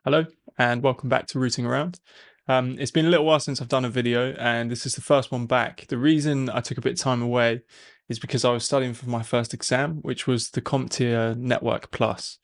Hello and welcome back to Rooting Around. It's been a little while since I've done a video and this is the first one back. The reason I took a bit of time away is because I was studying for my first exam, which was the CompTIA Network Plus.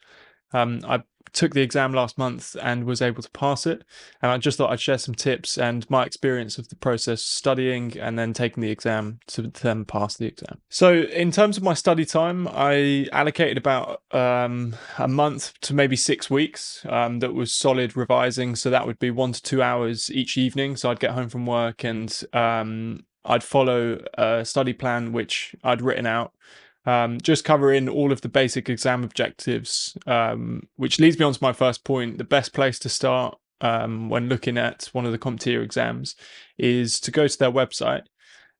I took the exam last month and was able to pass it, and I just thought I'd share some tips and my experience of the process studying and then taking the exam to then pass the exam. So in terms of my study time, I allocated about a month to maybe 6 weeks that was solid revising. So that would be 1 to 2 hours each evening. So I'd get home from work and I'd follow a study plan which I'd written out, just covering all of the basic exam objectives, which leads me on to my first point. The best place to start when looking at one of the CompTIA exams is to go to their website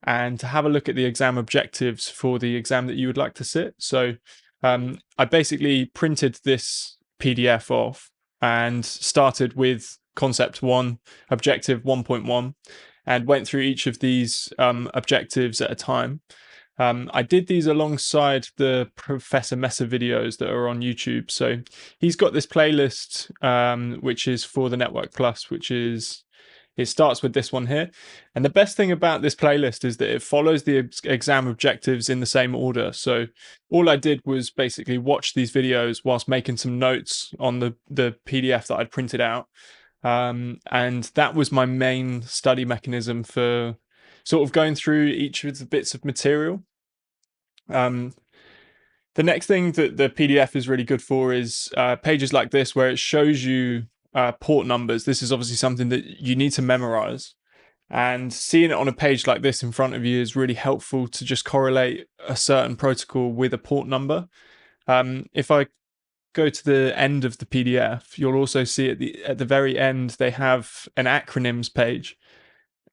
and to have a look at the exam objectives for the exam that you would like to sit. So I basically printed this PDF off and started with concept 1, objective 1.1, and went through each of these objectives at a time. I did these alongside the Professor Messer videos that are on YouTube. So he's got this playlist, which is for the Network Plus, it starts with this one here. And the best thing about this playlist is that it follows the exam objectives in the same order. So all I did was basically watch these videos whilst making some notes on the PDF that I'd printed out. And that was my main study mechanism for sort of going through each of the bits of material. The next thing that the PDF is really good for is pages like this, where it shows you port numbers. This is obviously something that you need to memorize. And seeing it on a page like this in front of you is really helpful to just correlate a certain protocol with a port number. If I go to the end of the PDF, you'll also see at the very end, they have an acronyms page.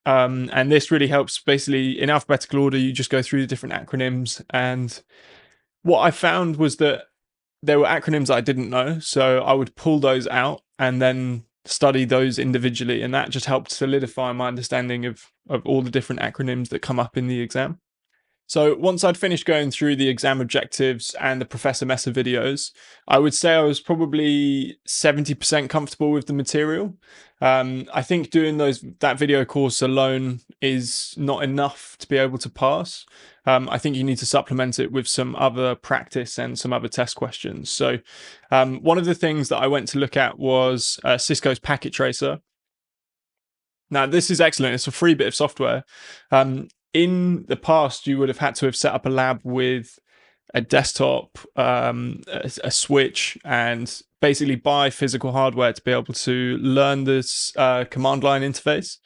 And this really helps. Basically, in alphabetical order, you just go through the different acronyms. And what I found was that there were acronyms I didn't know, so I would pull those out and then study those individually, and that just helped solidify my understanding of all the different acronyms that come up in the exam. So once I'd finished going through the exam objectives and the Professor Messer videos, I would say I was probably 70% comfortable with the material. I think doing that video course alone is not enough to be able to pass. I think you need to supplement it with some other practice and some other test questions. So one of the things that I went to look at was Cisco's Packet Tracer. Now, this is excellent. It's a free bit of software. In the past, you would have had to have set up a lab with a desktop, a switch, and basically buy physical hardware to be able to learn this command line interface.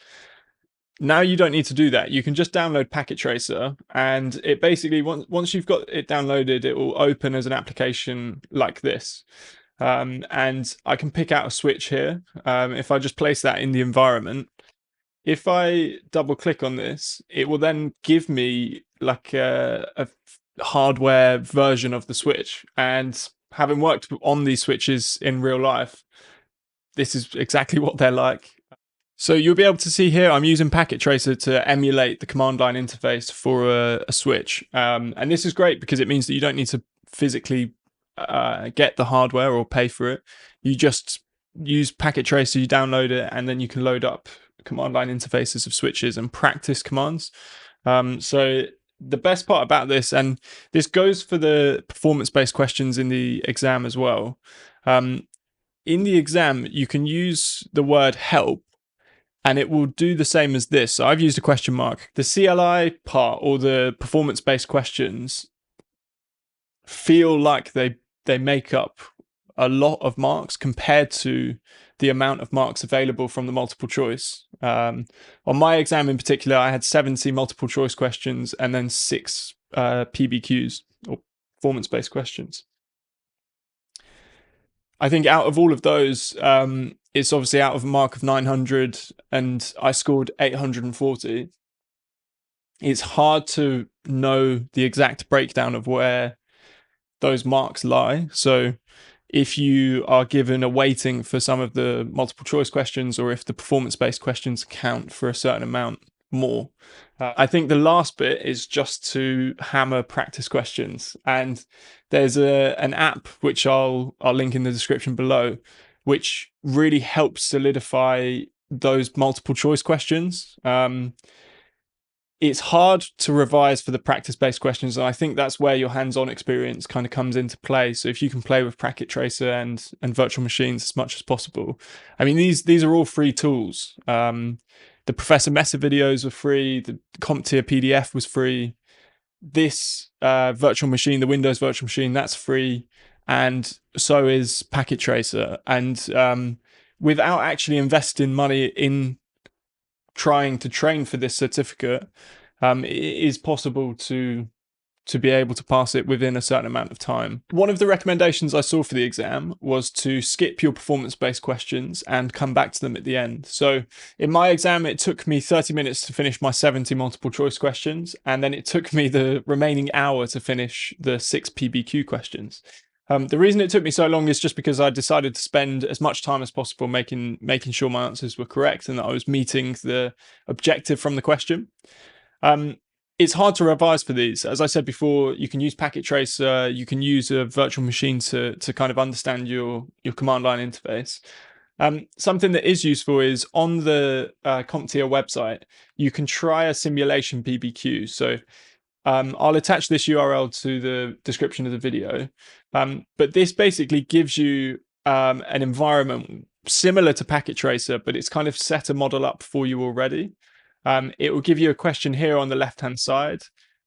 Now you don't need to do that. You can just download Packet Tracer, and it basically, once you've got it downloaded, it will open as an application like this. And I can pick out a switch here. If I just place that in the environment, if I double click on this, it will then give me like a hardware version of the switch. And having worked on these switches in real life, this is exactly what they're like. So you'll be able to see here, I'm using Packet Tracer to emulate the command line interface for a switch. And this is great because it means that you don't need to physically get the hardware or pay for it. You just use Packet Tracer, you download it, and then you can load up command line interfaces of switches and practice commands. So the best part about this, and this goes for the performance-based questions in the exam as well. In the exam, you can use the word help and it will do the same as this. So I've used a question mark. The CLI part, or the performance-based questions, feel like they make up a lot of marks compared to the amount of marks available from the multiple choice. On my exam in particular, I had 70 multiple choice questions and then 6 PBQs, or performance-based questions. I think out of all of those, it's obviously out of a mark of 900 and I scored 840. It's hard to know the exact breakdown of where those marks lie. So if you are given a weighting for some of the multiple choice questions, or if the performance-based questions count for a certain amount more. I think the last bit is just to hammer practice questions. And there's an app, which I'll link in the description below, which really helps solidify those multiple choice questions. It's hard to revise for the practice-based questions, and I think that's where your hands-on experience kind of comes into play. So if you can play with Packet Tracer and virtual machines as much as possible, I mean, these are all free tools. The Professor Messer videos were free. The CompTIA PDF was free. This virtual machine, the Windows virtual machine, that's free, and so is Packet Tracer. And without actually investing money in trying to train for this certificate, it is possible to be able to pass it within a certain amount of time. One of the recommendations I saw for the exam was to skip your performance-based questions and come back to them at the end. So in my exam, it took me 30 minutes to finish my 70 multiple choice questions, and then it took me the remaining hour to finish the 6 PBQ questions. The reason it took me so long is just because I decided to spend as much time as possible making sure my answers were correct and that I was meeting the objective from the question. It's hard to revise for these. As I said before, you can use Packet Tracer, you can use a virtual machine to kind of understand your command line interface. Something that is useful is on the CompTIA website, you can try a simulation PBQ. So I'll attach this URL to the description of the video. But this basically gives you an environment similar to Packet Tracer, but it's kind of set a model up for you already. It will give you a question here on the left-hand side.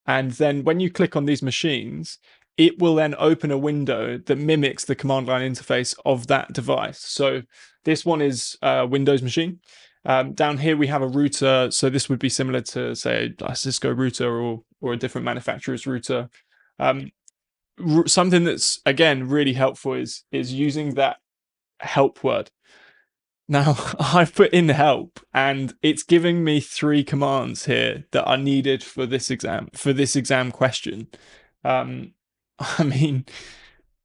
And then when you click on these machines, it will then open a window that mimics the command line interface of that device. So this one is a Windows machine. Down here we have a router, so this would be similar to, say, a Cisco router or a different manufacturer's router. Something that's, again, really helpful is using that help word. Now, I've put in help, and it's giving me 3 commands here that are needed for this exam question. I mean,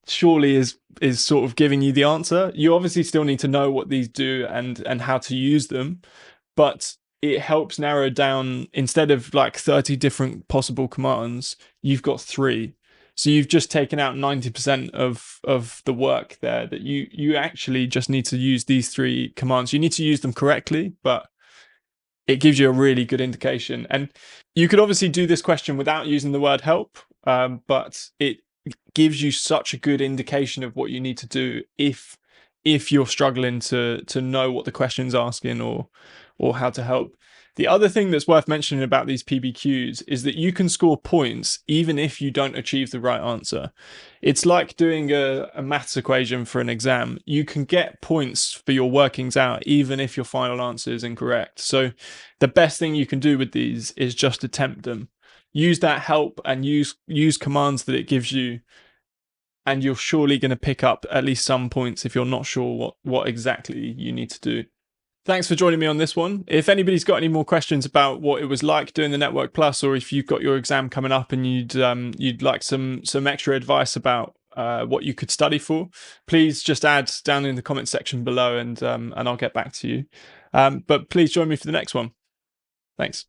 surely is sort of giving you the answer. You obviously still need to know what these do and how to use them, but it helps narrow down. Instead of like 30 different possible commands, you've got 3. So you've just taken out 90% of the work there, that you actually just need to use these 3 commands. You need to use them correctly, but it gives you a really good indication. And you could obviously do this question without using the word help, but it gives you such a good indication of what you need to do if you're struggling to know what the question's asking or how to help. The other thing that's worth mentioning about these PBQs is that you can score points even if you don't achieve the right answer. It's like doing a maths equation for an exam. You can get points for your workings out even if your final answer is incorrect. So the best thing you can do with these is just attempt them. Use that help and use commands that it gives you, and you're surely going to pick up at least some points if you're not sure what exactly you need to do. Thanks for joining me on this one. If anybody's got any more questions about what it was like doing the Network Plus, or if you've got your exam coming up and you'd like some extra advice about what you could study for, please just add down in the comment section below, and I'll get back to you. But please join me for the next one. Thanks.